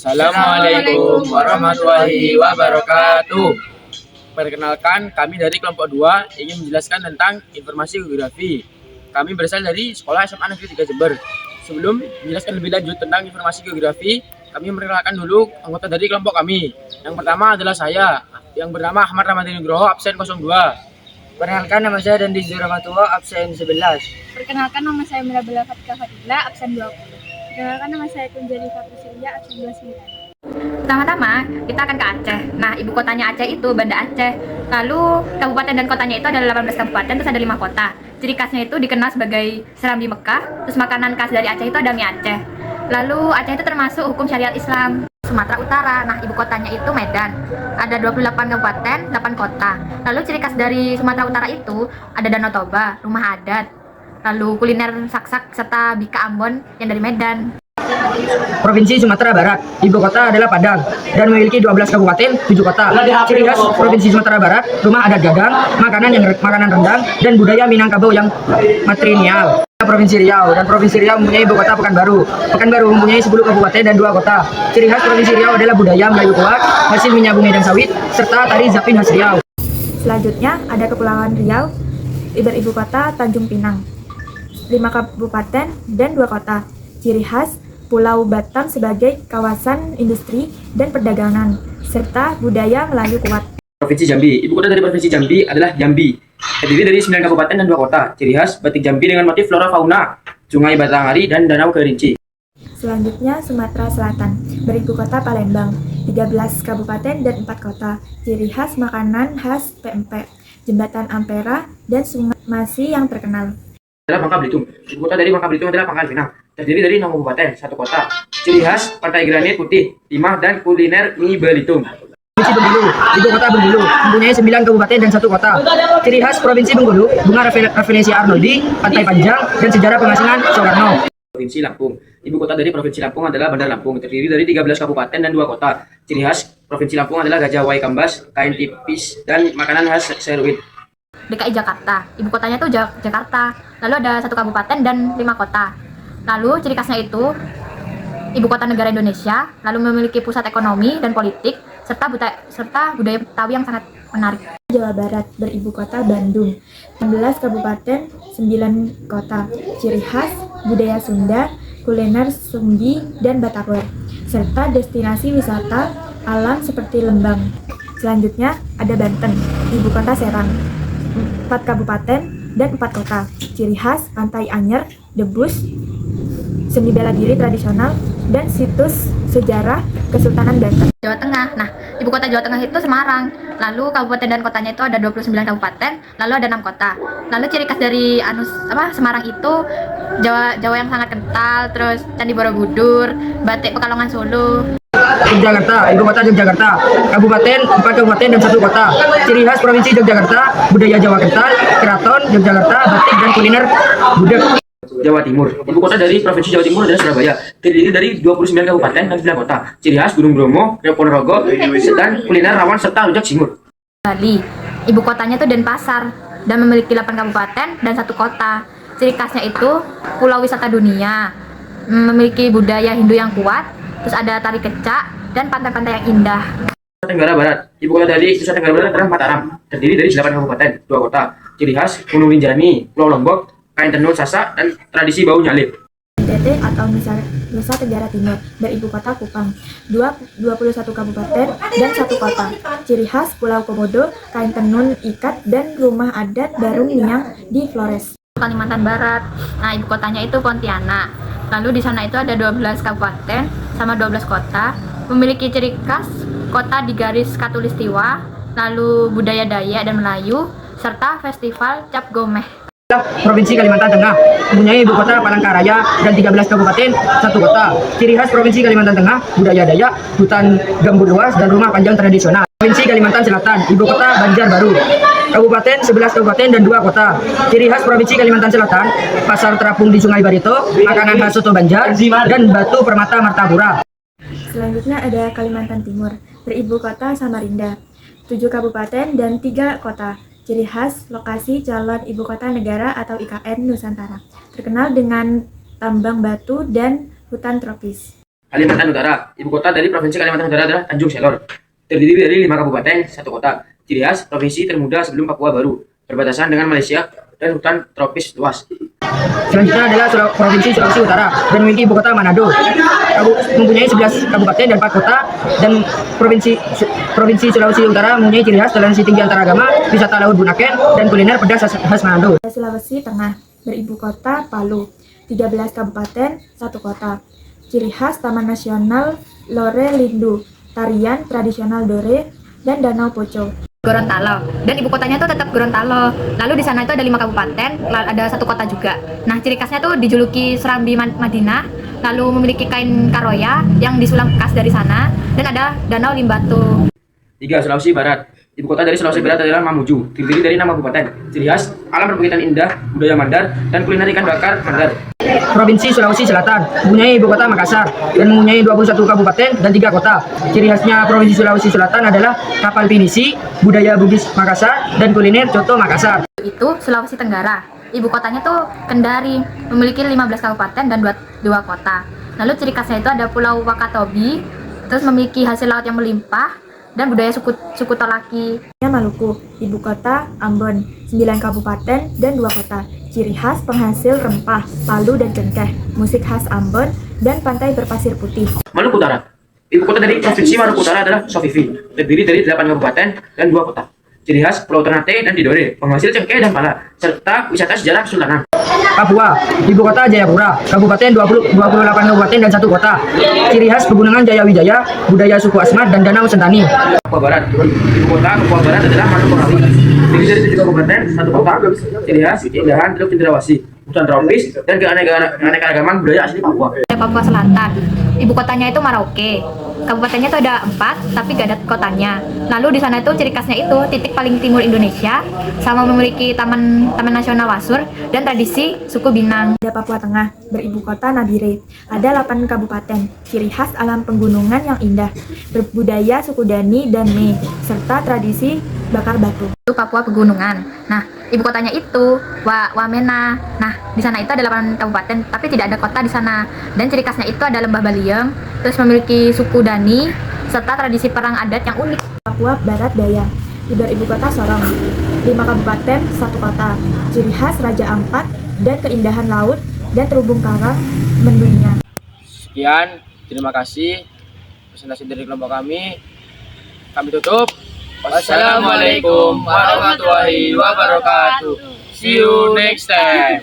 Assalamualaikum warahmatullahi wabarakatuh. Perkenalkan, kami dari kelompok 2 ingin menjelaskan tentang informasi geografi. Kami berasal dari Sekolah SMA Negeri 3 Jember. Sebelum menjelaskan lebih lanjut tentang informasi geografi, kami memperkenalkan dulu anggota dari kelompok kami. Yang pertama adalah saya, yang bernama Ahmad Ramadhani Nugroho, absen 02. Perkenalkan, nama saya Dandi Zuramatullah, absen 11. Perkenalkan, nama saya Mirabella Fatika Fadila, absen 20. Perkenalkan, nama saya Kunjali Fatrisya, absen 29. Pertama-tama kita akan ke Aceh. Nah, ibu kotanya Aceh itu Banda Aceh. Lalu kabupaten dan kotanya itu ada 18 kabupaten, terus ada 5 kota. Ciri khasnya itu dikenal sebagai serambi Mekah. Terus makanan khas dari Aceh itu ada mie Aceh. Lalu Aceh itu termasuk hukum syariat Islam. Sumatera Utara. Nah, ibu kotanya itu Medan. Ada 28 kabupaten, 8 kota. Lalu ciri khas dari Sumatera Utara itu ada Danau Toba, rumah adat. Lalu kuliner sak-sak serta bika Ambon yang dari Medan. Provinsi Sumatera Barat, ibu kota adalah Padang dan memiliki 12 kabupaten, 7 kota. Ciri khas Provinsi Sumatera Barat, rumah adat Gadang, makanan rendang, dan budaya Minangkabau yang matrilineal. Provinsi Riau, dan Provinsi Riau mempunyai ibu kota Pekanbaru. Pekanbaru mempunyai 10 kabupaten dan 2 kota. Ciri khas Provinsi Riau adalah budaya Melayu kuat, hasil minyak bumi dan sawit, serta tari Zapin khas Riau. Selanjutnya ada Kepulauan Riau, ibu kota Tanjung Pinang. 5 kabupaten dan 2 kota. Ciri khas Pulau Batam sebagai kawasan industri dan perdagangan, serta budaya Melayu kuat. Provinsi Jambi, ibu kota dari Provinsi Jambi adalah Jambi. Terdiri dari 9 kabupaten dan 2 kota. Ciri khas batik Jambi dengan motif flora fauna, Sungai Batanghari dan Danau Kerinci. Selanjutnya Sumatera Selatan, beribu kota Palembang, 13 kabupaten dan 4 kota. Ciri khas makanan khas PMP, Jembatan Ampera, dan sungai Masi yang terkenal. Adalah Bangka Belitung. Ibu kota dari Bangka Belitung adalah Pangkal Pinang. Terdiri dari 6 kabupaten, 1 kota. Ciri khas pantai granit putih, timah, dan kuliner mie Belitung. Provinsi Bengkulu, ibu kota Bengkulu, mempunyai 9 kabupaten dan 1 kota. Ciri khas Provinsi Bengkulu, bunga Rafflesia Arnoldi, pantai panjang, dan sejarah pengasingan Soekarno. Provinsi Lampung, ibu kota dari Provinsi Lampung adalah Bandar Lampung. Terdiri dari 13 kabupaten dan 2 kota. Ciri khas Provinsi Lampung adalah gajah wai kambas, kain tipis, dan makanan khas seruit. DKI Jakarta, ibu kotanya itu Jakarta. Lalu ada 1 kabupaten dan 5 kota. Lalu ciri khasnya itu ibu kota negara Indonesia, lalu memiliki pusat ekonomi dan politik, serta budaya Betawi yang sangat menarik. Jawa Barat, beribu kota Bandung, 16 kabupaten, 9 kota. Ciri khas budaya Sunda, kuliner Sumbi dan Batagor, serta destinasi wisata alam seperti Lembang. Selanjutnya ada Banten, ibu kota Serang, 4 kabupaten dan 4 kota. Ciri khas pantai Anyer, debus, seni bela diri tradisional, dan situs sejarah Kesultanan Banten. Jawa Tengah. Nah, ibu kota Jawa Tengah itu Semarang. Lalu kabupaten dan kotanya itu ada 29 kabupaten, lalu ada 6 kota. Lalu ciri khas dari Semarang itu Jawa yang sangat kental, terus Candi Borobudur, batik Pekalongan Solo. Yogyakarta, ibu kota Yogyakarta, kabupaten, 4 kabupaten dan 1 kota. Ciri khas Provinsi Yogyakarta, budaya Jawa kental, keraton Yogyakarta, batik dan kuliner gudeg. Jawa Timur, ibu kota dari Provinsi Jawa Timur adalah Surabaya. Terdiri dari 29 kabupaten dan 9 kota. Ciri khas Gunung Bromo, Ponorogo, dan kuliner rawan serta rujak cingur. Bali, ibu kotanya itu Denpasar dan memiliki 8 kabupaten dan 1 kota. Ciri khasnya itu pulau wisata dunia, memiliki budaya Hindu yang kuat, terus ada tari kecak dan pantai-pantai yang indah. Nusa Tenggara Barat, ibu kota dari Nusa Tenggara Barat adalah Mataram. Terdiri dari 8 kabupaten, 2 kota. Ciri khas Gunung Rinjani, Pulau Lombok, kain tenun sasak, dan tradisi bau nyalip. NTT atau Nusa Tenggara Timur, beribu kota Kupang, 21 kabupaten dan 1 kota. Ciri khas Pulau Komodo, kain tenun ikat, dan rumah adat Barung Niang di Flores. Kalimantan Barat. Nah, ibu kotanya itu Pontianak. Lalu di sana itu ada 12 kabupaten sama 12 kota. Memiliki ciri khas kota di garis Katulistiwa, lalu budaya Dayak dan Melayu, serta festival Cap Gomeh. Provinsi Kalimantan Tengah, mempunyai ibu kota Palangkaraya dan 13 kabupaten, 1 kota. Ciri khas Provinsi Kalimantan Tengah, budaya Dayak, hutan gambut luas, dan rumah panjang tradisional. Provinsi Kalimantan Selatan, ibu kota Banjarbaru, kabupaten, 11 kabupaten dan 2 kota. Ciri khas Provinsi Kalimantan Selatan, pasar terapung di Sungai Barito, makanan khas soto Banjar, dan batu permata Martapura. Selanjutnya ada Kalimantan Timur, beribu kota Samarinda, 7 kabupaten dan 3 kota. Ciri khas lokasi calon ibu kota negara atau IKN Nusantara, terkenal dengan tambang batu dan hutan tropis. Kalimantan Utara. Ibu kota dari Provinsi Kalimantan Utara adalah Tanjung Selor. Terdiri dari 5 kabupaten, 1 kota. Ciri khas, provinsi termuda sebelum Papua Baru. Berbatasan dengan Malaysia dan hutan tropis luas. Selanjutnya adalah Provinsi Sulawesi Utara dan memiliki ibu kota Manado. Mempunyai 11 kabupaten dan 4 kota, dan Provinsi Sulawesi Utara mempunyai ciri khas toleransi tinggi antaragama, wisata laut Bunaken, dan kuliner pedas khas Manado. Sulawesi Tengah beribu kota Palu, 13 kabupaten, 1 kota. Ciri khas Taman Nasional Lore Lindu, tarian tradisional Dore, dan Danau Poco. Gorontalo, dan ibu kotanya tuh tetap Gorontalo. Lalu di sana itu ada 5 kabupaten, ada 1 kota juga. Nah, ciri khasnya tuh dijuluki Serambi Madinah, lalu memiliki kain karoya yang disulam khas dari sana, dan ada Danau Limbatu. 3. Sulawesi Barat. Ibu kota dari Sulawesi Barat adalah Mamuju, terdiri dari 6 kabupaten. Ciri khas, alam perbukitan indah, budaya Mandar, dan kuliner ikan bakar Mandar. Provinsi Sulawesi Selatan mempunyai ibu kota Makassar dan mempunyai 21 kabupaten dan 3 kota. Ciri khasnya Provinsi Sulawesi Selatan adalah kapal pinisi, budaya Bugis Makassar, dan kuliner coto Makassar. Itu Sulawesi Tenggara. Ibu kotanya tuh Kendari, memiliki 15 kabupaten dan 2 kota. Lalu ciri khasnya itu ada Pulau Wakatobi, terus memiliki hasil laut yang melimpah, dan budaya suku Tolaki. Maluku, ibu kota Ambon, 9 kabupaten dan 2 kota. Ciri khas penghasil rempah, palu dan cengkeh, musik khas Ambon, dan pantai berpasir putih. Maluku Utara. Ibu kota dari Provinsi Maluku Utara adalah Sofifi, terdiri dari 8 kabupaten dan 2 kota. Ciri khas Pulau Ternate dan Tidore, penghasil cengkeh dan pala, serta wisata sejarah Sultanan. Papua, ibu kota Jayapura, kabupaten 28 kabupaten dan 1 kota. Ciri khas pegunungan Jayawijaya, budaya suku Asmat, dan danau Sentani. Papua Barat. Ibu kota Papua Barat adalah Manokwari, terdiri dari 7 kabupaten, 1 kota. Ciri khas keindahan Teluk Cendrawasih, hutan tropis, dan keanekaragaman budaya asli Papua. Papua Selatan, ibu kotanya itu Merauke. Kabupatennya itu ada 4, tapi gak ada kotanya. Lalu di sana itu ciri khasnya itu titik paling timur Indonesia, sama memiliki taman nasional Wasur dan tradisi suku Binang. Ada Papua Tengah, beribu kota Nabire. Ada 8 kabupaten, ciri khas alam penggunungan yang indah, berbudaya suku Dani dan Me, serta tradisi bakar batu. Itu Papua Pegunungan. Nah, ibu kotanya itu Wamena. Nah, di sana itu ada 8 kabupaten, tapi tidak ada kota di sana. Dan ciri khasnya itu ada lembah Baliem, terus memiliki suku Dani, serta tradisi perang adat yang unik. Papua Barat Daya, ibu kota Sorong, 5 kabupaten, 1 kota. Ciri khas Raja Ampat dan keindahan laut dan terumbu karang mendunia. Sekian, terima kasih presentasi dari kelompok kami. Kami tutup. Wassalamualaikum warahmatullahi wabarakatuh. See you next time.